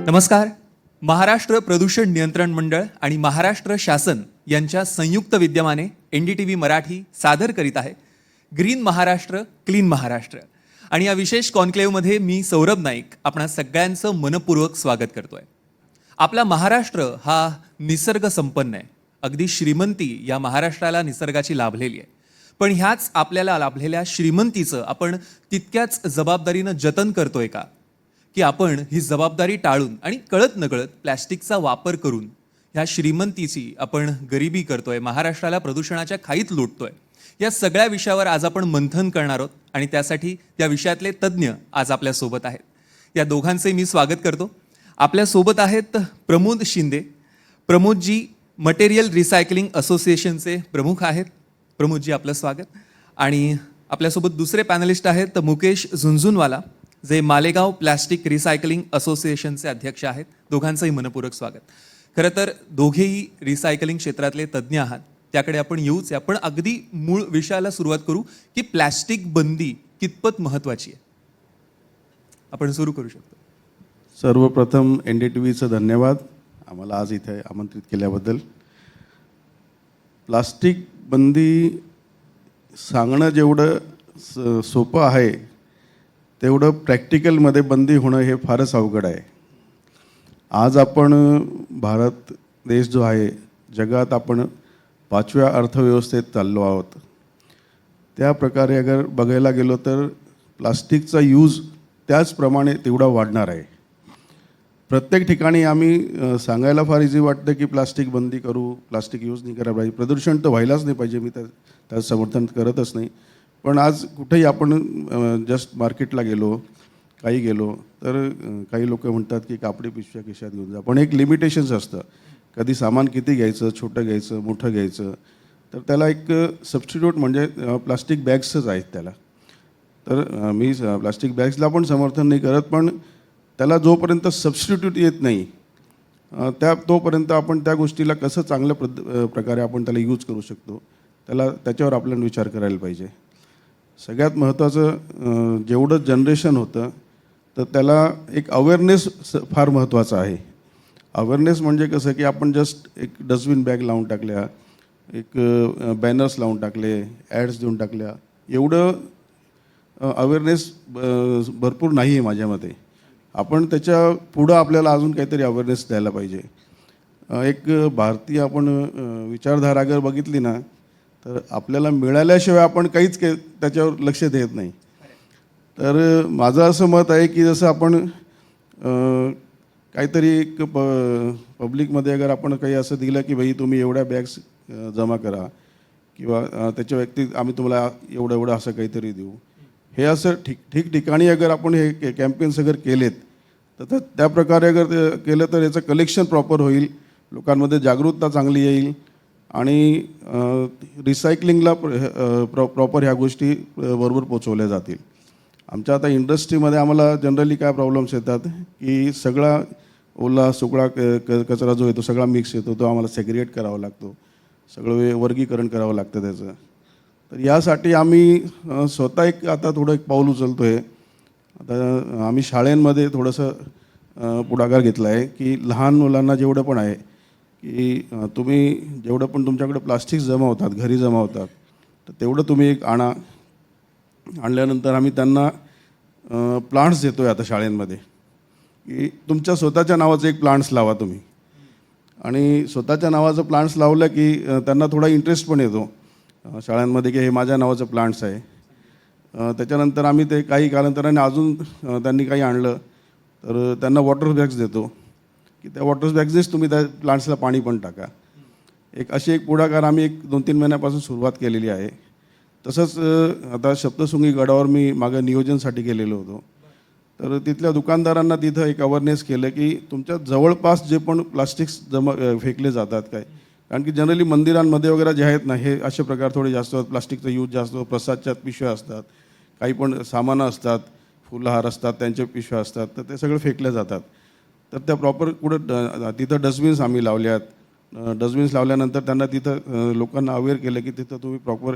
नमस्कार. महाराष्ट्र प्रदूषण नियंत्रण मंडळ आणि महाराष्ट्र शासन यांच्या संयुक्त विद्यमाने NDTV मराठी सादर करीत आहे ग्रीन महाराष्ट्र क्लीन महाराष्ट्र. आणि या विशेष कॉन्क्लेव्हमध्ये मी सौरभ नाईक आपणा सगळ्यांचं मनपूर्वक स्वागत करतोय. आपला महाराष्ट्र हा निसर्ग संपन्न आहे. अगदी श्रीमंती या महाराष्ट्राला निसर्गाची लाभलेली आहे. पण ह्याच आपल्याला लाभलेल्या श्रीमंतीचं आपण तितक्याच जबाबदारीनं जतन करतोय का, की आपण ही जबाबदारी टाळून आणि कळत नकळत प्लॅस्टिकचा वापर करून ह्या श्रीमंतीची आपण गरिबी करतोय, महाराष्ट्राला प्रदूषणाच्या खाईत लुटतोय. या सगळ्या विषयावर आज आपण मंथन करणार आहोत आणि त्यासाठी त्या विषयातले तज्ज्ञ आज आपल्या सोबत आहेत. या दोघांचे मी स्वागत करतो. आपल्या सोबत आहेत प्रमोद शिंदे. प्रमोदजी मटेरियल रिसायकलिंग असोसिएशनचे प्रमुख आहेत. प्रमोदजी आपलं स्वागत. आणि आपल्यासोबत दुसरे पॅनलिस्ट आहेत मुकेश झुंझुनवाला, जे मालेगाव प्लॅस्टिक रिसायकलिंग असोसिएशनचे अध्यक्ष आहेत. दोघांचंही मनपूर्वक स्वागत. खरं तर दोघेही रिसायकलिंग क्षेत्रातले तज्ज्ञ आहात, त्याकडे आपण येऊच. आपण अगदी मूळ विषयाला सुरुवात करू की प्लॅस्टिक बंदी कितपत महत्त्वाची आहे. आपण सुरू करू शकतो. सर्वप्रथम NDTVचं धन्यवाद आम्हाला आज इथे आमंत्रित केल्याबद्दल. प्लास्टिक बंदी सांगणं जेवढं सोपं आहे तेवढं प्रॅक्टिकलमध्ये बंदी होणं हे फारच अवघड आहे. आज आपण भारत देश जो आहे, जगात आपण 5व्या अर्थव्यवस्थेत चाललो आहोत. त्या प्रकारे अगर बघायला गेलो तर प्लास्टिकचा यूज त्याचप्रमाणे तेवढा वाढणार आहे. प्रत्येक ठिकाणी आम्ही सांगायला फार इझी वाटतं की प्लास्टिक बंदी करू, प्लास्टिक यूज नाही करायला पाहिजे, प्रदूषण तर व्हायलाच नाही पाहिजे, मी त्याचं समर्थन करतच नाही. पण आज कुठेही आपण जस्ट मार्केटला गेलो, काही गेलो तर काही लोक म्हणतात की कापडी पिशव्या खिशात घेऊन जा. पण एक लिमिटेशन्स असतं. कधी सामान किती घ्यायचं, छोटं घ्यायचं, मोठं घ्यायचं. तर त्याला एक सबस्टिट्यूट म्हणजे प्लास्टिक बॅग्सच आहेत त्याला. तर मी प्लास्टिक बॅग्सला पण समर्थन नाही करत, पण त्याला जोपर्यंत सबस्टिट्यूट येत नाही तोपर्यंत आपण त्या गोष्टीला कसं चांगल्या प्रकारे आपण त्याला यूज करू शकतो, त्याच्यावर आपल्याला विचार करायला पाहिजे. सगळ्यात महत्त्वाचं जेवढं जनरेशन होतं तर त्याला एक अवेअरनेस फार महत्त्वाचा आहे. अवेअरनेस म्हणजे कसं की आपण जस्ट एक डस्टबिन बॅग लावून टाकल्या, एक बॅनर्स लावून टाकले, ॲड्स देऊन टाकल्या, एवढं अवेअरनेस भरपूर नाही आहे माझ्या मते. आपण त्याच्या पुढं आपल्याला अजून काहीतरी अवेअरनेस द्यायला पाहिजे. एक भारतीय आपण विचारधारा अगर बघितली ना तर आपल्याला मिळाल्याशिवाय आपण काहीच त्याच्यावर लक्ष देत नाही. तर माझं असं मत आहे की जसं आपण काहीतरी एक पब्लिकमध्ये अगर आपण काही असं दिलं की भाई तुम्ही एवढ्या बॅग्स जमा करा किंवा त्याच्या व्यक्ती आम्ही तुम्हाला एवढं एवढं असं काहीतरी देऊ, हे असं ठिकठिकाणी अगर आपण हे कॅम्पेन्स अगर केलेत तर त्या प्रकारे अगर केलं तर याचं कलेक्शन प्रॉपर होईल, लोकांमध्ये जागरूकता चांगली येईल आणि रिसायकलिंगला प्रॉपर ह्या गोष्टी बरोबर पोचवल्या जातील. आमच्या आता इंडस्ट्रीमध्ये आम्हाला जनरली काय प्रॉब्लेम्स येतात की सगळा ओला सुकळा कचरा जो येतो सगळा मिक्स येतो, तो आम्हाला सेग्रिगेट करावा लागतो, सगळं वर्गीकरण करावं लागतं त्याचं. तर यासाठी आम्ही स्वतः आता थोडं एक पाऊल उचलतो आहे. आता आम्ही शाळेंमध्ये थोडंसं पुढाकार घेतला आहे की लहान मुलांना जेवढं पण आहे की तुम्ही जेवढं पण तुमच्याकडे प्लास्टिक जमा होतात, घरी जमा होतात, तर तेवढं तुम्ही एक आणल्यानंतर आम्ही त्यांना प्लांट्स देतो आहे आता शाळेंमध्ये की तुमच्या स्वतःच्या नावाचं एक प्लांट्स लावा तुम्ही. आणि स्वतःच्या नावाचं प्लांट्स लावलं की त्यांना थोडा इंटरेस्ट पण येतो शाळांमध्ये की हे माझ्या नावाचं प्लांट्स आहे. त्याच्यानंतर आम्ही ते काही कालांतराने अजून त्यांनी काही आणलं तर त्यांना वॉटर बॅग्स देतो की त्या वॉटर बॅग्सनेच तुम्ही त्या प्लांट्सला पाणी पण टाका. अशी एक पुढाकार आम्ही 1-2-3 महिन्यापासून सुरुवात केलेली आहे. तसंच आता सप्तशृंगी गडावर मी मागं नियोजनसाठी गेलेलो होतो. तर तिथल्या दुकानदारांना तिथं एक अवेअरनेस केलं की तुमच्या जवळपास जे पण प्लास्टिक्स फेकले जातात काय, कारण की जनरली मंदिरांमध्ये वगैरे जे आहेत ना हे असे प्रकार थोडे जास्त प्लास्टिकचा यूज जास्त, प्रसादच्या पिशव्या असतात, काही पण सामानं असतात, फुलहार असतात, त्यांच्या पिशव्या असतात, तर ते सगळं फेकल्या जातात. तर त्या प्रॉपर कुठं तिथं डस्टबिन्स आम्ही लावल्यात. डस्टबिन्स लावल्यानंतर त्यांना तिथं लोकांना अवेअर केलं की तिथं तुम्ही प्रॉपर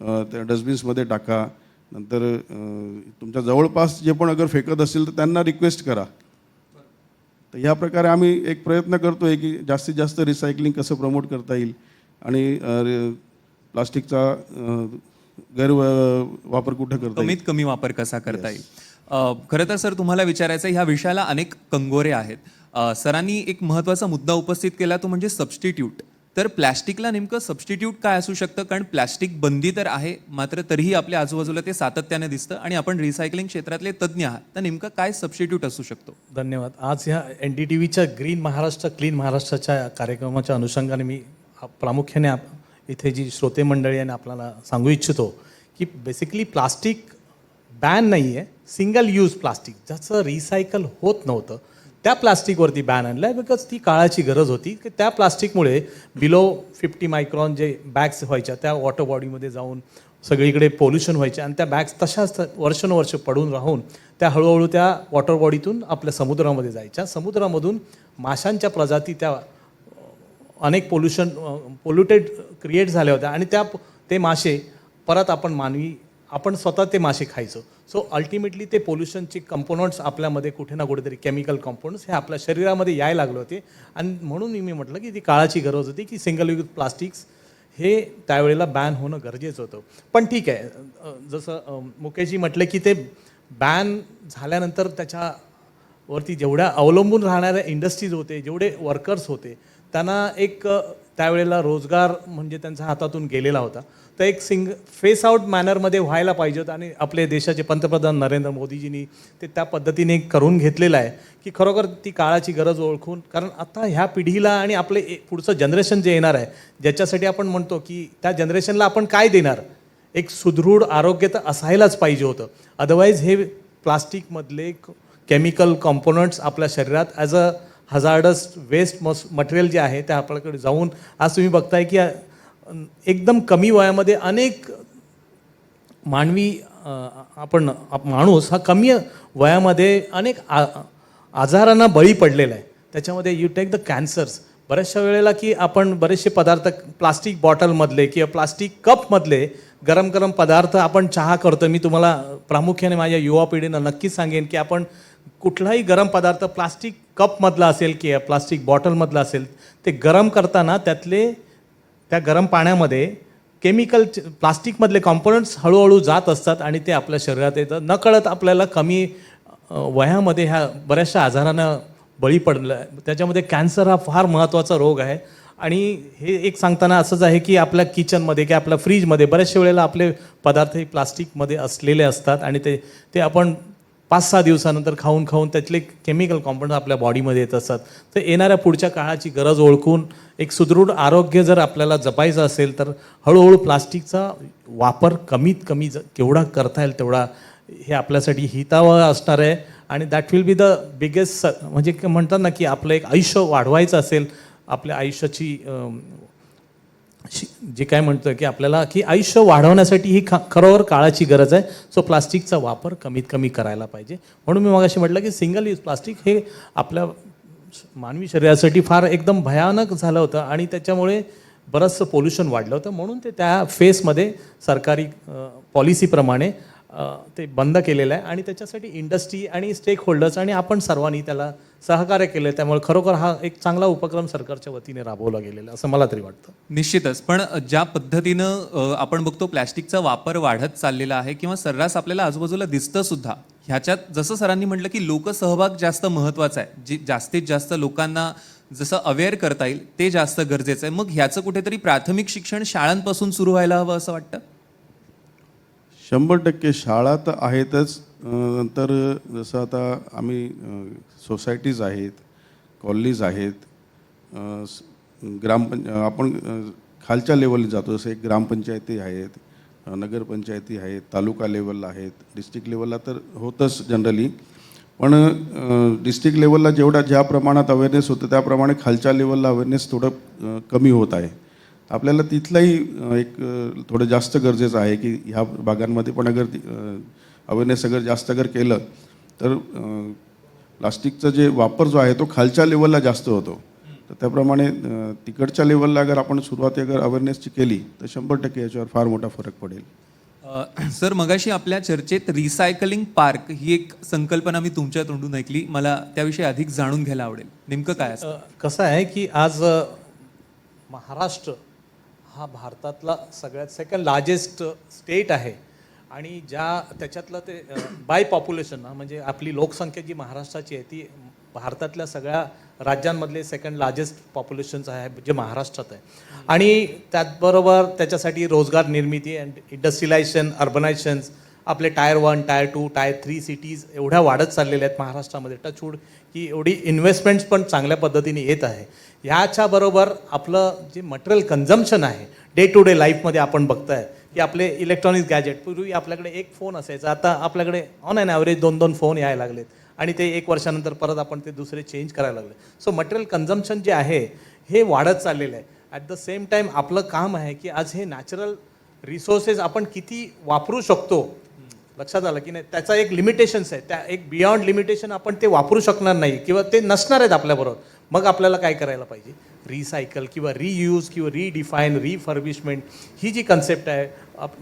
त्या डस्टबिन्समध्ये टाका. नंतर तुमच्या जवळपास जे पण अगर फेकत असतील तर त्यांना रिक्वेस्ट करा तर ह्या प्रकारे आम्ही एक प्रयत्न करतो आहे की जास्तीत जास्त रिसायकलिंग कसं प्रमोट करता येईल आणि प्लास्टिकचा गैरवापर कुठं करता येईल. कमीत कमी वापर कसा करता येईल. खरं तर सर तुम्हाला विचारायचं आहे, ह्या विषयाला अनेक कंगोरे आहेत. सरांनी एक महत्त्वाचा मुद्दा उपस्थित केला तो म्हणजे सबस्टिट्यूट. तर प्लॅस्टिकला नेमकं सबस्टिट्यूट काय असू शकतं, कारण प्लॅस्टिक बंदी तर आहे मात्र तरीही आपल्या आजूबाजूला ते सातत्याने दिसतं आणि आपण रिसायकलिंग क्षेत्रातले तज्ज्ञ आहात, तर नेमकं काय सबस्टिट्यूट असू शकतो. धन्यवाद. आज ह्या NDTVच्या ग्रीन महाराष्ट्र क्लीन महाराष्ट्राच्या कार्यक्रमाच्या अनुषंगाने मी प्रामुख्याने इथे जी श्रोते मंडळी आणि आपल्याला सांगू इच्छितो की बेसिकली प्लास्टिक बॅन नाही आहे, सिंगल यूज प्लास्टिक ज्याचं रिसायकल होत नव्हतं त्या प्लास्टिकवरती बॅन आणला आहे. बिकॉज ती काळाची गरज होती की त्या प्लास्टिकमुळे बिलो 50 मायक्रॉन जे बॅग्स व्हायच्या त्या वॉटर बॉडीमध्ये जाऊन सगळीकडे पोल्युशन व्हायचे आणि त्या बॅग्स तशाच वर्षानुवर्ष पडून राहून त्या हळूहळू त्या वॉटर बॉडीतून आपल्या समुद्रामध्ये जायच्या. समुद्रामधून माशांच्या प्रजाती त्या अनेक पोल्युटेड क्रिएट झाल्या होत्या आणि ते मासे परत आपण स्वतः ते मासे खायचो. सो अल्टिमेटली ते पोल्युशनचे कंपोनंट्स आपल्यामध्ये कुठे ना कुठेतरी केमिकल कंपोनंट्स हे आपल्या शरीरामध्ये यायला लागले होते आणि म्हणून मी म्हटलं की ती काळाची गरज होती की सिंगल यूज प्लास्टिक्स हे त्यावेळेला बॅन होणं गरजेचं होतं. पण ठीक आहे, जसं मुकेशजी म्हटलं की ते बॅन झाल्यानंतर त्याच्यावरती जेवढ्या अवलंबून राहणाऱ्या इंडस्ट्रीज होते, जेवढे वर्कर्स होते त्यांना एक त्यावेळेला रोजगार म्हणजे त्यांच्या हातातून गेलेला होता. तर एक फेस आउट मॅनरमध्ये व्हायला पाहिजे होतं आणि आपले देशाचे पंतप्रधान नरेंद्र मोदीजींनी ते त्या पद्धतीने करून घेतलेलं आहे की खरोखर ती काळाची गरज ओळखून, कारण आता ह्या पिढीला आणि आपले पुढचं जनरेशन जे येणार आहे ज्याच्यासाठी आपण म्हणतो की त्या जनरेशनला आपण काय देणार, एक सुदृढ आरोग्य तर असायलाच पाहिजे होतं. अदरवाईज हे प्लास्टिकमधले केमिकल कॉम्पोनंट्स आपल्या शरीरात as a hazardous waste material जे आहे ते आपल्याकडे जाऊन आज तुम्ही बघताय की एकदम कमी वयामध्ये अनेक माणूस हा कमी वयामध्ये अनेक आजारांना बळी पडलेला आहे. त्याच्यामध्ये यू टेक द कॅन्सर्स. बऱ्याचशा वेळेला की आपण बरेचसे पदार्थ प्लास्टिक बॉटलमधले किंवा प्लास्टिक कपमधले गरम गरम पदार्थ आपण चहा करतो. मी तुम्हाला प्रामुख्याने माझ्या युवा पिढींना नक्कीच सांगेन की आपण कुठलाही गरम पदार्थ प्लास्टिक कपमधला असेल किंवा प्लास्टिक बॉटलमधला असेल ते गरम करताना त्या गरम पाण्यामध्ये केमिकल प्लास्टिकमधले कॉम्पोनंट्स हळूहळू जात असतात आणि ते आपल्या शरीरात येतं. नकळत आपल्याला कमी वयामध्ये ह्या बऱ्याचशा आजारांना बळी पडलं आहे. त्याच्यामध्ये कॅन्सर हा फार महत्त्वाचा रोग आहे आणि हे एक सांगताना असंच आहे की आपल्या किचनमध्ये किंवा आपल्या फ्रीजमध्ये बऱ्याचशा वेळेला आपले पदार्थ हे प्लास्टिकमध्ये असलेले असतात आणि ते आपण 5-6 दिवसानंतर खाऊन त्यातले केमिकल कॉम्पोनंट आपल्या बॉडीमध्ये येत असतात. तर येणाऱ्या पुढच्या काळाची गरज ओळखून एक सुदृढ आरोग्य जर आपल्याला जपायचं असेल तर हळूहळू प्लास्टिकचा वापर कमीत कमी केवढा करता येईल तेवढा हे आपल्यासाठी हितावह असणार आहे आणि that will be the biggest म्हणजे म्हणतात ना की आपलं एक आयुष्य वाढवायचं असेल, आपल्या आयुष्याची जे काय म्हणतो की आपल्याला की आयुष्य वाढवण्यासाठी ही खरोखर काळाची गरज आहे. सो प्लास्टिकचा वापर कमीत कमी करायला पाहिजे. म्हणून मी मगाशी म्हटलं की सिंगल यूज प्लास्टिक हे आपल्या मानवी शरीरासाठी फार एकदम भयानक झालं होतं आणि त्याच्यामुळे बरंचसं पोल्युशन वाढलं होतं. म्हणून ते त्या फेसमध्ये सरकारी पॉलिसीप्रमाणे ते बंद केलेलं आहे आणि त्याच्यासाठी इंडस्ट्री आणि स्टेक होल्डर्स आणि आपण सर्वांनी त्याला सहकार्य केलं. त्यामुळे खरोखर हा एक चांगला उपक्रम सरकारच्या वतीने राबवला गेलेला असं मला तरी वाटतं. निश्चितच. पण ज्या पद्धतीनं आपण बघतो प्लॅस्टिकचा वापर वाढत चाललेला आहे किंवा सर्रास आपल्याला आजूबाजूला दिसतं सुद्धा, ह्याच्यात जसं सरांनी म्हटलं की लोकसहभाग जास्त महत्त्वाचा आहे. जास्तीत जास्त लोकांना जसं अवेअर करता येईल ते जास्त गरजेचं आहे. मग ह्याचं कुठेतरी प्राथमिक शिक्षण शाळांपासून सुरू व्हायला हवं असं वाटतं. 100% शाळा तर आहेतच. नंतर जसं आता आम्ही सोसायटीज आहेत, कॉलनीज आहेत, आपण खालच्या लेवलला जातो. जसं एक ग्रामपंचायती आहेत, नगरपंचायती आहेत, तालुका लेवलला आहेत, डिस्ट्रिक्ट लेवलला तर होतंच जनरली. पण डिस्ट्रिक्ट लेवलला ज्या प्रमाणात अवेअरनेस होतं त्याप्रमाणे खालच्या लेवलला अवेअरनेस थोडं कमी होत आहे. आपल्याला तिथलाही एक थोडं जास्त गरजेचं आहे की ह्या भागांमध्ये पण अगर अवेअरनेस जास्त केलं तर प्लास्टिकचा जे वापर जो आहे तो खालच्या लेवलला जास्त होतो. तर त्याप्रमाणे तिकडच्या लेवलला अगर आपण सुरुवात अवेअरनेसची केली तर 100% याच्यावर फार मोठा फरक पडेल. सर मगाशी आपल्या चर्चेत रिसायकलिंग पार्क ही एक संकल्पना मी तुमच्या तोंडून ऐकली. मला त्याविषयी अधिक जाणून घ्यायला आवडेल. नेमकं काय असतं? कसं आहे की आज महाराष्ट्र हा भारतातला सगळ्यात सेकंड लार्जेस्ट स्टेट आहे आणि त्याच्यातलं ते बाय पॉप्युलेशन म्हणजे आपली लोकसंख्या जी महाराष्ट्राची आहे ती भारतातल्या सगळ्या राज्यांमधले सेकंड लार्जेस्ट पॉप्युलेशन्स आहे जे महाराष्ट्रात आहे. आणि त्याचबरोबर त्याच्यासाठी रोजगार निर्मिती अँड इंडस्ट्रियलायझेशन अर्बनायझेशन्स आपले टायर 1 टायर 2 टायर 3 सिटीज एवढ्या वाढत चाललेल्या आहेत महाराष्ट्रामध्ये. टचवूड की एवढी इन्व्हेस्टमेंट्स पण चांगल्या पद्धतीने येत आहे. ह्याच्याबरोबर आपलं जे मटेरियल कन्झम्पशन आहे डे टू डे लाईफमध्ये आपण बघताय की आपले इलेक्ट्रॉनिक गॅजेट पूर्वी आपल्याकडे एक फोन असायचा, आता आपल्याकडे ऑन ॲन ॲव्हरेज 2-2 फोन यायला लागलेत आणि ते 1 वर्षानंतर परत आपण ते दुसरे चेंज करायला लागले. सो मटेरियल कन्झम्पशन जे आहे हे वाढत चाललेलं आहे. ॲट द सेम टाईम आपलं काम आहे की आज हे नॅचरल रिसोर्सेस आपण किती वापरू शकतो. लक्षात आलं की नाही, त्याचा एक लिमिटेशन्स आहे. त्या एक बियॉन्ड लिमिटेशन आपण ते वापरू शकणार नाही किंवा ते नसणार आहेत आपल्याबरोबर. मग आपल्याला काय करायला पाहिजे, रिसायकल किंवा रियूज किंवा रिडिफाईन रिफर्बिशमेंट ही जी कन्सेप्ट आहे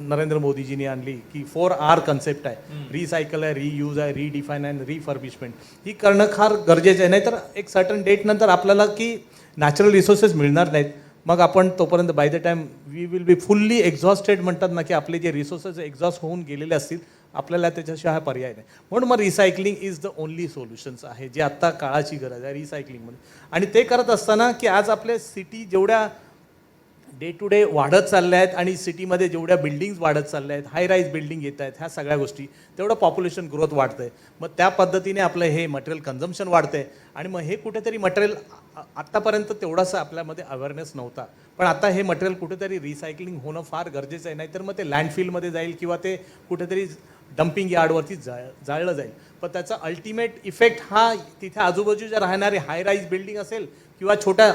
नरेंद्र मोदीजींनी आणली की 4R कन्सेप्ट आहे. रिसायकल आहे, रियूज आहे, रिडिफाईन अँड रिफर्बिशमेंट ही करणं फार गरजेचं आहे. नाहीतर एक सर्टन डेट नंतर आपल्याला की नॅचरल रिसोर्सेस मिळणार नाहीत. मग आपण तोपर्यंत by the time we will be fully exhausted म्हणतात ना की आपले जे रिसोर्सेस एक्झॉस्ट होऊन गेलेले असतील आपल्याला त्याच्याशिवाय हा पर्याय नाही. म्हणून मग recycling is the only solutions आहे जे आत्ता काळाची गरज आहे रिसायकलिंगमध्ये. आणि ते करत असताना की आज आपल्या सिटी जेवढ्या डे टू डे वाढत चालल्या आहेत आणि सिटीमध्ये जेवढ्या बिल्डिंग्स वाढत चालल्या आहेत, हाय राईज बिल्डिंग येत आहेत, ह्या सगळ्या गोष्टी तेवढं पॉप्युलेशन ग्रोथ वाढतं आहे. मग त्या पद्धतीने आपलं हे मटेरियल कन्झम्पशन वाढतं आहे आणि मग हे कुठेतरी मटेरियल आत्तापर्यंत तेवढासा आपल्यामध्ये अवेअरनेस नव्हता, पण आता हे मटेरियल कुठेतरी रिसायकलिंग होणं फार गरजेचं आहे. नाहीतर मग ते लँडफिलमध्ये जाईल किंवा ते कुठेतरी डम्पिंग यार्डवरती जाळलं जाईल. पण त्याचा अल्टिमेट इफेक्ट हा तिथे आजूबाजूच्या राहणारे हाय राईज बिल्डिंग असेल किंवा छोट्या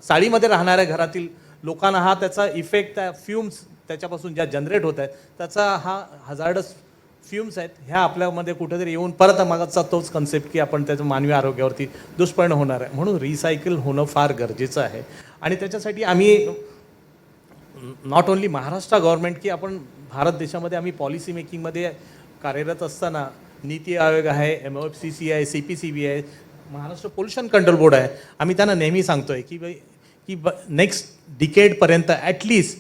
चाळीमध्ये राहणाऱ्या घरातील लोकांना हा त्याचा इफेक्ट त्या फ्युम्स त्याच्यापासून ज्या जनरेट होत आहेत त्याचा हा हजार्डस फ्युम्स आहेत ह्या आपल्यामध्ये कुठेतरी येऊन परत मागचा तोच कन्सेप्ट की आपण त्याचं मानवी आरोग्यावरती दुष्परिणाम होणार आहे. म्हणून रिसायकल होणं फार गरजेचं आहे. आणि त्याच्यासाठी आम्ही नॉट ओन्ली महाराष्ट्र गव्हर्नमेंट की आपण भारत देशामध्ये आम्ही पॉलिसी मेकिंगमध्ये कार्यरत असताना नीती आयोग आहे, MOFCC आहे, CPCB आहे, महाराष्ट्र पोल्युशन कंट्रोल बोर्ड आहे. आम्ही त्यांना नेहमी सांगतोय की नेक्स्ट डिकेडपर्यंत ॲटलिस्ट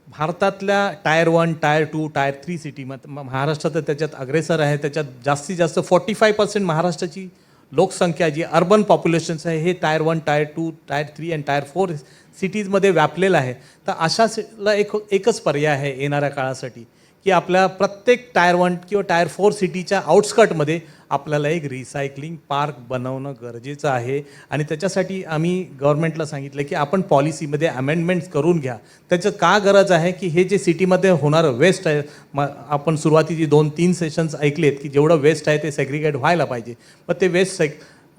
भारतातल्या tyre 1 tyre 2 tyre 3 city Maharashtra तर त्याच्यात अग्रेसर आहे. त्याच्यात जास्तीत जास्त 45% महाराष्ट्राची लोकसंख्या जी अर्बन पॉप्युलेशन्स आहे हे टायर 1 टायर 2 टायर 3 आणि टायर 4 सिटीजमध्ये व्यापलेलं आहे. तर अशाला एकच पर्याय आहे येणाऱ्या काळासाठी की आपल्या प्रत्येक टायर 1 किंवा टायर 4 सिटीच्या आउटस्कर्टमध्ये आपल्याला एक रिसायकलिंग पार्क बनवणं गरजेचं आहे. आणि त्याच्यासाठी आम्ही गव्हर्नमेंटला सांगितलं की आपण पॉलिसीमध्ये अमेंडमेंट्स करून घ्या. त्याचं का गरज आहे की हे जे सिटीमध्ये होणारं वेस्ट आहे, आपण सुरुवातीची 2-3 सेशन्स ऐकलेत की जेवढं वेस्ट आहे ते सेग्रिगेट व्हायला पाहिजे. मग ते वेस्ट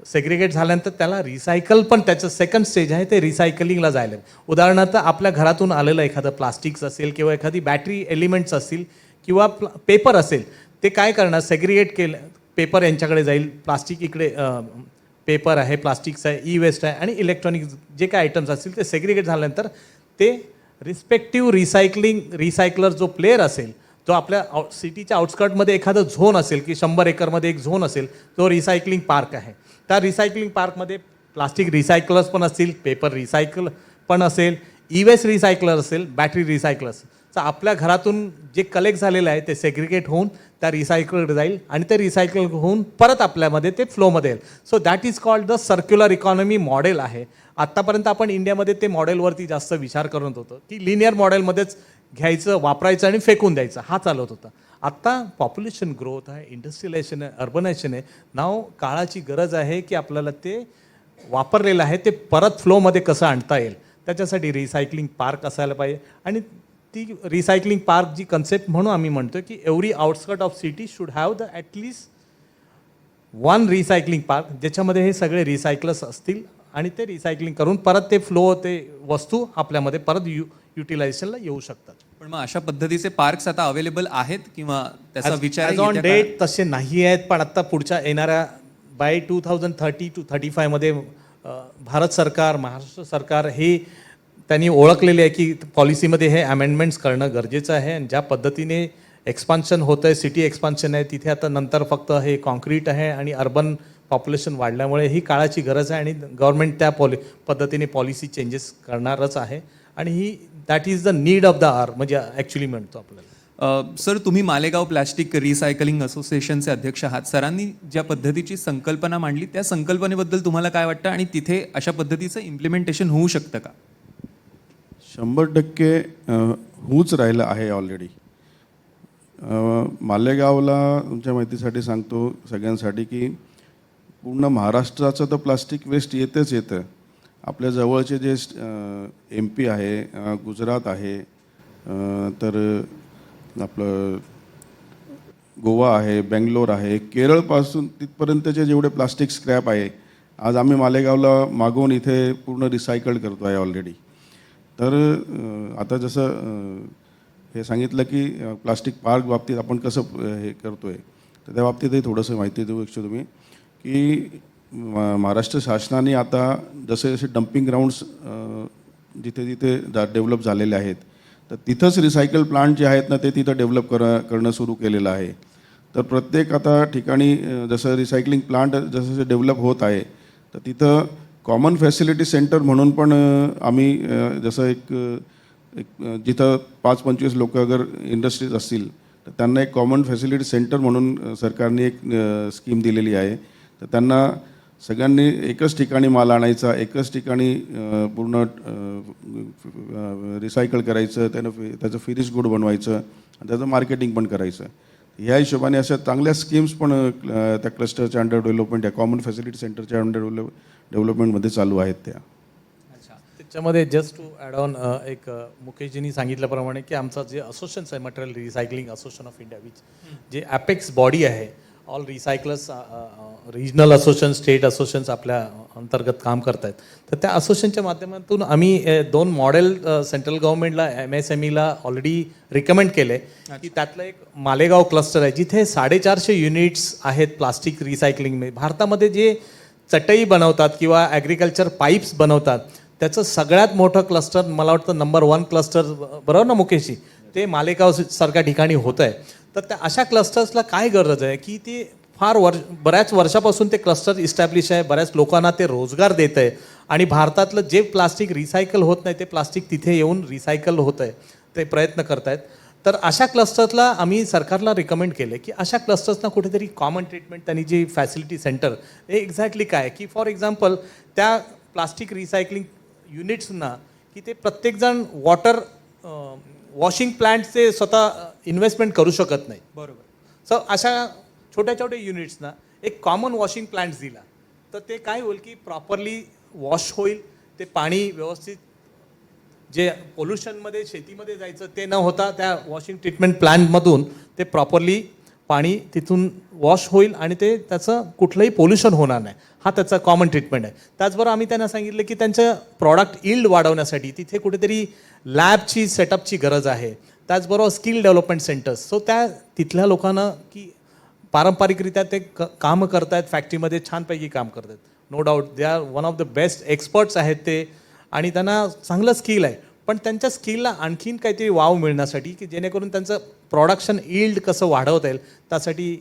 सेग्रिगेट झाल्यानंतर त्याला रिसायकल पण त्याचं सेकंड स्टेज आहे ते रिसायकलिंगला जायला. उदाहरणार्थ आपल्या घरातून आलेलं एखादं प्लास्टिक्स असेल किंवा एखादी बॅटरी एलिमेंट्स असतील किंवा पेपर असेल, ते काय करणार सेग्रिगेट केलं पेपर यांच्याकडे जाईल, प्लास्टिक इकडे पेपर आहे, प्लास्टिक्स आहे, ई वेस्ट आहे आणि इलेक्ट्रॉनिक जे काय आयटम्स असतील ते सेग्रिगेट झाल्यानंतर ते रिस्पेक्टिव्ह रिसायकलर जो प्लेयर असेल जो आपल्या सिटीच्या आउटस्कर्टमध्ये एखादं झोन असेल की 100 एकरमध्ये एक झोन असेल तो रिसायकलिंग पार्क आहे. त्या रिसायकलिंग पार्कमध्ये प्लास्टिक रिसायकलर्स पण असतील, पेपर रिसायकल पण असेल, ई वेस्ट रिसायकलर असेल, बॅटरी रिसायकलर्स. तर आपल्या घरातून जे कलेक्ट झालेलं आहे ते सेग्रिगेट होऊन त्या रिसायकलकडे जाईल आणि ते रिसायकल होऊन परत आपल्यामध्ये ते फ्लोमध्ये येईल. So that is called the circular economy model आहे. आत्तापर्यंत आपण इंडियामध्ये ते मॉडेलवरती जास्त विचार करत होतो की लिनियर मॉडेलमध्येच घ्यायचं, वापरायचं आणि फेकून द्यायचं हा चालत होता. आत्ता पॉप्युलेशन ग्रोथ आहे, इंडस्ट्रियलायझेशन आहे, अर्बनायझेशन आहे. नाव काळाची गरज आहे की आपल्याला ते वापरलेलं आहे ते परत फ्लोमध्ये कसं आणता येईल. त्याच्यासाठी रिसायकलिंग पार्क असायला पाहिजे. आणि ती रिसायकलिंग पार्क जी कन्सेप्ट म्हणून आम्ही म्हणतो की every outskirt of city should have the at least 1 recycling park ज्याच्यामध्ये हे सगळे रिसायकलर्स असतील आणि ते रिसायकलिंग करून परत ते फ्लो ते वस्तू आपल्यामध्ये परत युटिलायझेशनला येऊ शकतात. पण मग अशा पद्धतीचे पार्क्स आता अवेलेबल आहेत किंवा त्याचा विचार ॲज ऑन डेट तसे नाही आहेत, पण आत्ता पुढच्या येणाऱ्या बाय 2030 to 35 मध्ये भारत सरकार, महाराष्ट्र सरकार हे त्यांनी ओळखलेले आहे की पॉलिसीमध्ये हे अमेंडमेंट्स करणं गरजेचं आहे आणि ज्या पद्धतीने एक्सपान्शन होतं आहे, सिटी एक्सपान्शन आहे, तिथे आता नंतर फक्त हे कॉन्क्रीट आहे आणि अर्बन पॉप्युलेशन वाढल्यामुळे ही काळाची गरज आहे आणि गव्हर्नमेंट त्या पद्धतीने पॉलिसी चेंजेस करणारच आहे आणि ही that is the need of the hour म्हणजे ॲक्च्युली म्हणतो आपल्याला. सर, तुम्ही मालेगाव प्लॅस्टिक रिसायकलिंग असोसिएशनचे अध्यक्ष आहात. सरांनी ज्या पद्धतीची संकल्पना मांडली त्या संकल्पनेबद्दल तुम्हाला काय वाटतं आणि तिथे अशा पद्धतीचं इम्प्लिमेंटेशन होऊ शकतं का? 100% होऊच राहिलं आहे ऑलरेडी. मालेगावला तुमच्या माहितीसाठी सांगतो सगळ्यांसाठी की पूर्ण महाराष्ट्राचं तर प्लास्टिक वेस्ट येतच येतं. आपल्या जवळचे जे MP आहे, गुजरात आहे, तर आपलं गोवा आहे, बेंगलोर आहे, केरळपासून तिथपर्यंतचे जेवढे प्लास्टिक स्क्रॅप आहे आज आम्ही मालेगावला मागवून इथे पूर्ण रिसायकल करतो आहे ऑलरेडी. तर आता जसं हे सांगितलं की प्लास्टिक पार्क बाबतीत आपण कसं हे करतो आहे, तर त्या बाबतीतही थोडंसं माहिती देऊ इच्छितो मी की महाराष्ट्र शासनाने आता जसे जसे डम्पिंग ग्राउंड्स जिथे जिथे डेव्हलप झालेले आहेत तर तिथंच रिसायकल प्लांट जे आहेत ना ते तिथं डेव्हलप करणं सुरू केलेलं आहे. तर प्रत्येक आता ठिकाणी जसं रिसायकलिंग प्लांट जसं जसं डेव्हलप होत आहे तर तिथं कॉमन फॅसिलिटी सेंटर म्हणून पण आम्ही जसं एक जिथं 5-25 लोक अगर इंडस्ट्रीज असतील तर त्यांना एक कॉमन फॅसिलिटी सेंटर म्हणून सरकारने एक स्कीम दिलेली आहे. तर त्यांना सगळ्यांनी एकच ठिकाणी माल आणायचा, एकच ठिकाणी पूर्ण रिसायकल करायचं, त्याचं फिनिश गुड बनवायचं आणि त्याचं मार्केटिंग पण करायचं. ह्या हिशोबाने अशा चांगल्या स्कीम्स पण त्या क्लस्टरच्या अंडर डेव्हलपमेंट या कॉमन फॅसिलिटी सेंटरच्या अंडर डेव्हलपमेंटमध्ये चालू आहेत त्या. त्याच्यामध्ये जस्ट टू ॲड ऑन एक मुकेशजींनी सांगितल्याप्रमाणे की आमचं जे असोसिएशन आहे material recycling association of India which जे ॲपेक्स बॉडी आहे, all recyclers regional association, state associations आपल्या अंतर्गत काम करत आहेत. तर त्या असोसिएशनच्या माध्यमातून आम्ही 2 मॉडेल सेंट्रल गव्हर्नमेंटला MSMEला ऑलरेडी रिकमेंड केले की त्यातलं एक मालेगाव क्लस्टर आहे जिथे 450 युनिट्स आहेत प्लास्टिक रिसायकलिंगमध्ये. भारतामध्ये जे चटई बनवतात किंवा ॲग्रिकल्चर पाईप्स बनवतात त्याचं सगळ्यात मोठं क्लस्टर मला वाटतं नंबर 1 क्लस्टर, बरोबर ना मुकेशजी, ते मालेगाव सारख्या ठिकाणी होतं आहे. तर त्या अशा क्लस्टर्सला काय गरज आहे की ते बऱ्याच वर्षापासून ते क्लस्टर इस्टॅब्लिश आहे, बऱ्याच लोकांना ते रोजगार देत आहे आणि भारतातलं जे प्लास्टिक रिसायकल होत नाही ते प्लास्टिक तिथे येऊन रिसायकल होतं आहे, ते प्रयत्न करत आहेत. तर अशा क्लस्टर्सला आम्ही सरकारला रिकमेंड केले की अशा क्लस्टर्सना कुठेतरी कॉमन ट्रीटमेंट त्यांनी जी फॅसिलिटी सेंटर हे एक्झॅक्टली काय की फॉर एक्झाम्पल त्या प्लास्टिक रिसायकलिंग युनिट्सना की ते प्रत्येकजण वॉशिंग प्लांटचे स्वतः इन्व्हेस्टमेंट करू शकत नाही, बरोबर. सो अशा छोट्या छोट्या युनिट्सना एक कॉमन वॉशिंग प्लांट्स दिला तर ते काय होईल की प्रॉपरली वॉश होईल, ते पाणी व्यवस्थित जे पोल्युशनमध्ये शेतीमध्ये जायचं ते न होता त्या वॉशिंग ट्रीटमेंट प्लांटमधून ते प्रॉपरली पाणी तिथून वॉश होईल आणि ते त्याचं कुठलंही पोल्युशन होणार नाही. हा त्याचा कॉमन ट्रीटमेंट आहे. त्याचबरोबर आम्ही त्यांना सांगितलं की त्यांचं प्रॉडक्ट यील्ड वाढवण्यासाठी तिथे कुठेतरी लॅबची सेटअपची गरज आहे. त्याचबरोबर स्किल डेव्हलपमेंट सेंटर्स, सो त्या तिथल्या लोकांना की पारंपरिकरित्या ते काम करत आहेत, फॅक्टरीमध्ये छानपैकी काम करत आहेत, no doubt they are one of the best experts आहेत ते आणि त्यांना चांगलं स्किल आहे. पण त्यांच्या स्किलला आणखीन काहीतरी वाव मिळण्यासाठी की जेणेकरून त्यांचं प्रोडक्शन यील्ड कसं वाढवता येईल त्यासाठी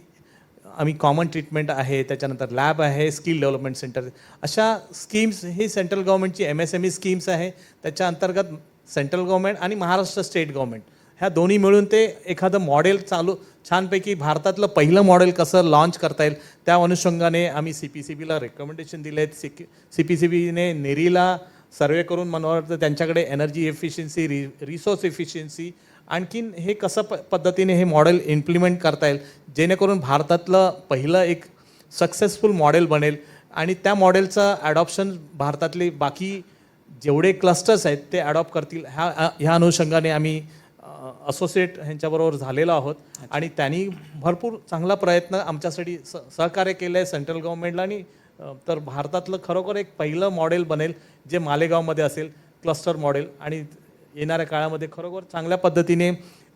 आम्ही कॉमन ट्रीटमेंट आहे, त्याच्यानंतर लॅब आहे, स्किल डेव्हलपमेंट सेंटर, अशा स्कीम्स ही सेंट्रल गव्हर्नमेंटची MSME स्कीम्स आहे. त्याच्या अंतर्गत सेंट्रल गव्हर्नमेंट आणि महाराष्ट्र स्टेट गव्हर्नमेंट ह्या दोन्ही मिळून ते एखादं मॉडेल छानपैकी भारतातलं पहिलं मॉडेल कसं लॉन्च करता येईल त्या अनुषंगाने आम्ही CPCBला रेकमेंडेशन दिले आहेत. CPCBने नेरीला सर्वे करून मला वाटतं त्यांच्याकडे एनर्जी एफिशियन्सी, रिसोर्स एफिशियन्सी आणखीन हे कसं पद्धतीने हे मॉडेल इम्प्लिमेंट करता येईल जेणेकरून भारतातलं पहिलं एक सक्सेसफुल मॉडेल बनेल आणि त्या मॉडेलचं ॲडॉप्शन भारतातले बाकी जेवढे क्लस्टर्स आहेत ते ॲडॉप्ट करतील. ह्या अनुषंगाने आम्ही असोसिएट ह्यांच्याबरोबर झालेलो आहोत आणि त्यांनी भरपूर चांगला प्रयत्न आमच्यासाठी सहकार्य केलं आहे सेंट्रल गव्हर्नमेंटला आणि तर भारतातलं खरोखर एक पहिलं मॉडेल बनेल जे मालेगावमध्ये असेल क्लस्टर मॉडेल आणि येणाऱ्या काळामध्ये खरोखर चांगल्या पद्धतीने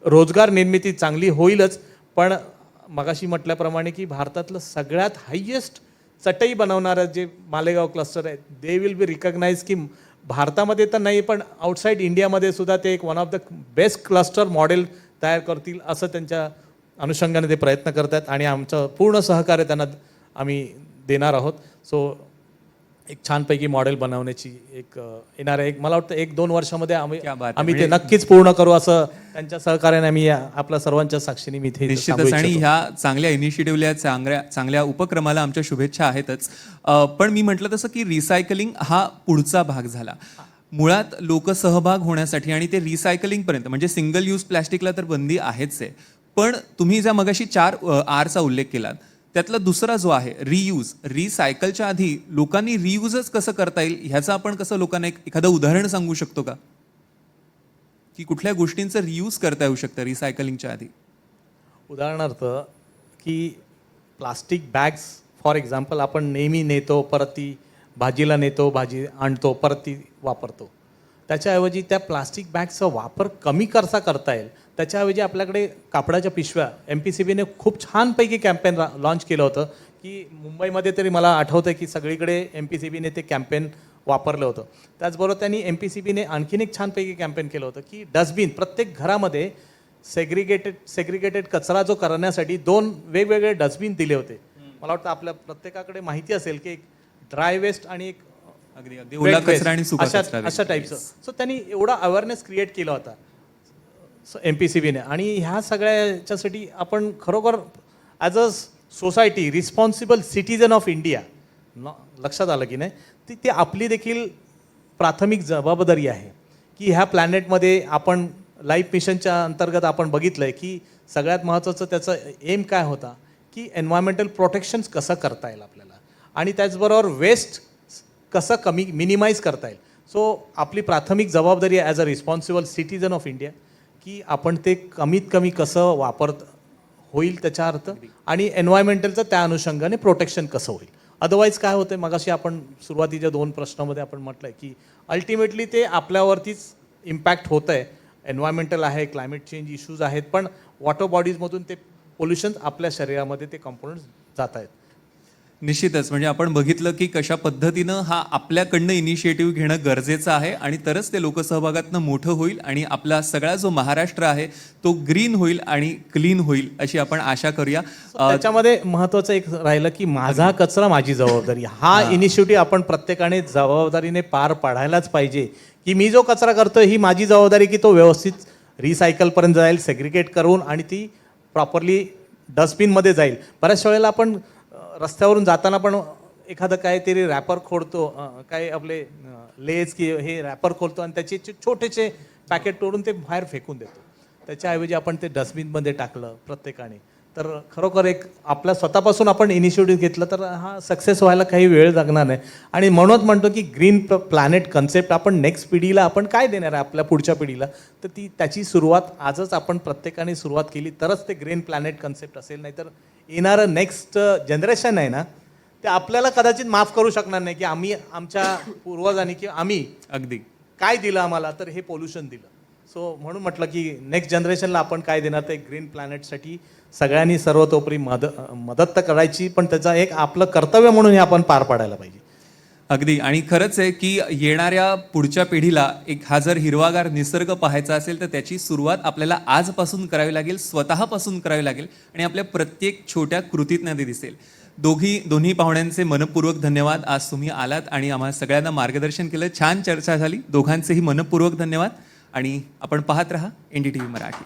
रोजगार निर्मिती चांगली होईलच. पण मगाशी म्हटल्याप्रमाणे की भारतातलं सगळ्यात हायेस्ट चटई बनवणारं जे मालेगाव क्लस्टर आहे दे विल बी रिकग्नाइज की भारतामध्ये तर नाही पण आउटसाईड इंडियामध्ये सुद्धा ते एक one of the best cluster model तयार करतील असं त्यांच्या अनुषंगाने ते प्रयत्न करतात आणि आमचं पूर्ण सहकार्य त्यांना आम्ही देणार आहोत. सो एक छानपैकी मॉडेल बनवण्याची एक येणाऱ्या एक मला वाटतं 1-2 वर्षामध्ये क्या बात आहे. आम्ही ते नक्कीच पूर्ण करू असं त्यांच्या सहकार्याने आम्ही आपल्या सर्वांच्या साक्षीने मी इथे निश्चितच. आणि ह्या चांगल्या इनिशिएटिव्हला, चांगल्या उपक्रमाला आमच्या शुभेच्छा आहेतच. पण मी म्हटलं तसं की रिसायकलिंग हा पुढचा भाग झाला. मुळात लोकसहभाग होण्यासाठी आणि ते रिसायकलिंगपर्यंत, म्हणजे सिंगल यूज प्लॅस्टिकला तर बंदी आहेच आहे, पण तुम्ही ज्या मगाशी 4 Rचा उल्लेख केलात त्यातला दुसरा जो आहे रियूज, रिसायकलच्या आधी लोकांनी रियूजच कसं करता येईल ह्याचं आपण कसं लोकांना एखादं उदाहरण सांगू शकतो का, की कुठल्या गोष्टींचं रियूज करता येऊ शकतं रिसायकलिंगच्या आधी? उदाहरणार्थ की प्लास्टिक बॅग्स फॉर एक्झाम्पल आपण नेहमी नेतो, परत ती भाजीला नेतो, भाजी आणतो, परत ती वापरतो. त्याच्याऐवजी त्या प्लास्टिक बॅगचा वापर कमी कसा करता येईल त्याच्याऐवजी आपल्याकडे कापडाच्या पिशव्या MPCBने खूप छानपैकी कॅम्पेन लॉन्च केलं होतं की मुंबईमध्ये तरी मला आठवतं की सगळीकडे MPCBने ते कॅम्पेन वापरलं होतं. त्याचबरोबर त्यांनी MPCBने आणखीन एक छानपैकी कॅम्पेन केलं होतं की डस्टबिन प्रत्येक घरामध्ये सेग्रिगेटेड कचरा जो करण्यासाठी 2 वेगवेगळे डस्टबिन दिले होते. मला वाटतं आपल्या प्रत्येकाकडे माहिती असेल की एक ड्राय वेस्ट आणि एक अगदी ओला कचरा आणि सुका कचरा अशा टाईपचं. सो त्यांनी एवढा अवेअरनेस क्रिएट केला होता MPCBने. आणि ह्या सगळ्याच्यासाठी आपण खरोखर as a society responsible citizen of India लक्षात आलं की नाही, ती आपली देखील प्राथमिक जबाबदारी आहे की ह्या प्लॅनेटमध्ये आपण लाईफ मिशनच्या अंतर्गत आपण बघितलं आहे की सगळ्यात महत्त्वाचं त्याचं एम काय होता की एन्व्हायरमेंटल प्रोटेक्शन्स कसं करता येईल आपल्याला आणि त्याचबरोबर वेस्ट कसं मिनिमाइज करता येईल. सो आपली प्राथमिक जबाबदारी आहे as a responsible citizen of India की आपण ते कमीत कमी कसं होईल त्याच्या अर्थ आणि एन्व्हायरमेंटलचं त्या अनुषंगाने प्रोटेक्शन कसं होईल. अदरवाईज काय होतं, मगाशी आपण सुरुवातीच्या 2 प्रश्नामध्ये आपण म्हटलं आहे की अल्टिमेटली ते आपल्यावरतीच इम्पॅक्ट होतं आहे. एन्व्हायरमेंटल आहे, क्लायमेट चेंज इश्यूज आहेत, पण वॉटर बॉडीजमधून ते पोल्युशन आपल्या शरीरामध्ये ते कॉम्पोनंट्स जात आहेत. निश्चितच. म्हणजे आपण बघितलं की कशा पद्धतीनं हा आपल्याकडनं इनिशिएटिव्ह घेणं गरजेचं आहे आणि तरच ते लोकसहभागातनं मोठं होईल आणि आपला सगळा जो महाराष्ट्र आहे तो ग्रीन होईल आणि क्लीन होईल अशी आपण आशा करूया. त्याच्यामध्ये महत्त्वाचं एक राहिलं की माझा कचरा माझी जबाबदारी. हा इनिशिएटिव्ह आपण प्रत्येकाने जबाबदारीने पार पाडायलाच पाहिजे की मी जो कचरा करतोय ही माझी जबाबदारी की तो व्यवस्थित रिसायकलपर्यंत जाईल, सेग्रिगेट करून आणि ती प्रॉपरली डस्टबिनमध्ये जाईल. बऱ्याच वेळेला आपण रस्त्यावरून जाताना पण एखादं काहीतरी रॅपर खोडतो, काय आपले लेज की हे रॅपर खोलतो आणि त्याचे छोटेसे पॅकेट तोडून ते बाहेर फेकून देतो. त्याच्याऐवजी आपण ते डस्टबिनमध्ये टाकलं प्रत्येकाने तर खरोखर एक आपल्या स्वतःपासून आपण इनिशिएटिव्ह घेतलं तर हा सक्सेस व्हायला काही वेळ लागणार नाही. आणि म्हणूनच म्हणतो की ग्रीन प्लॅनेट कन्सेप्ट आपण नेक्स्ट पिढीला आपण काय देणार आहे आपल्या पुढच्या पिढीला, तर त्याची सुरुवात आजच आपण प्रत्येकाने सुरुवात केली तरच ते ग्रीन प्लॅनेट कन्सेप्ट असेल. नाहीतर येणारं नेक्स्ट जनरेशन आहे ना ते आपल्याला कदाचित माफ करू शकणार नाही की आम्ही आमच्या पूर्वजांनी की आम्ही अगदी काय दिलं आम्हाला, तर हे पोल्युशन दिलं. सो म्हणून म्हटलं की नेक्स्ट जनरेशनला आपण काय देणार, ते ग्रीन प्लॅनेटसाठी सगळ्यांनी सर्वतोपरी मदत तर करायची, पण त्याचा एक आपलं कर्तव्य म्हणून हे आपण पार पाडायला पाहिजे. अगदी. आणि खरंच आहे की येणाऱ्या पुढच्या पिढीला हा जर हिरवागार निसर्ग पाहायचा असेल तर त्याची सुरुवात आपल्याला आजपासून करावी लागेल, स्वतःपासून करावी लागेल आणि आपल्या प्रत्येक छोट्या कृतीतनं ते दिसेल. दोन्ही पाहुण्यांचे मनपूर्वक धन्यवाद. आज तुम्ही आलात आणि आम्हाला सगळ्यांना मार्गदर्शन केलं. छान चर्चा झाली. दोघांचेही मनपूर्वक धन्यवाद आणि आपण पाहत रहा NDTV मराठी.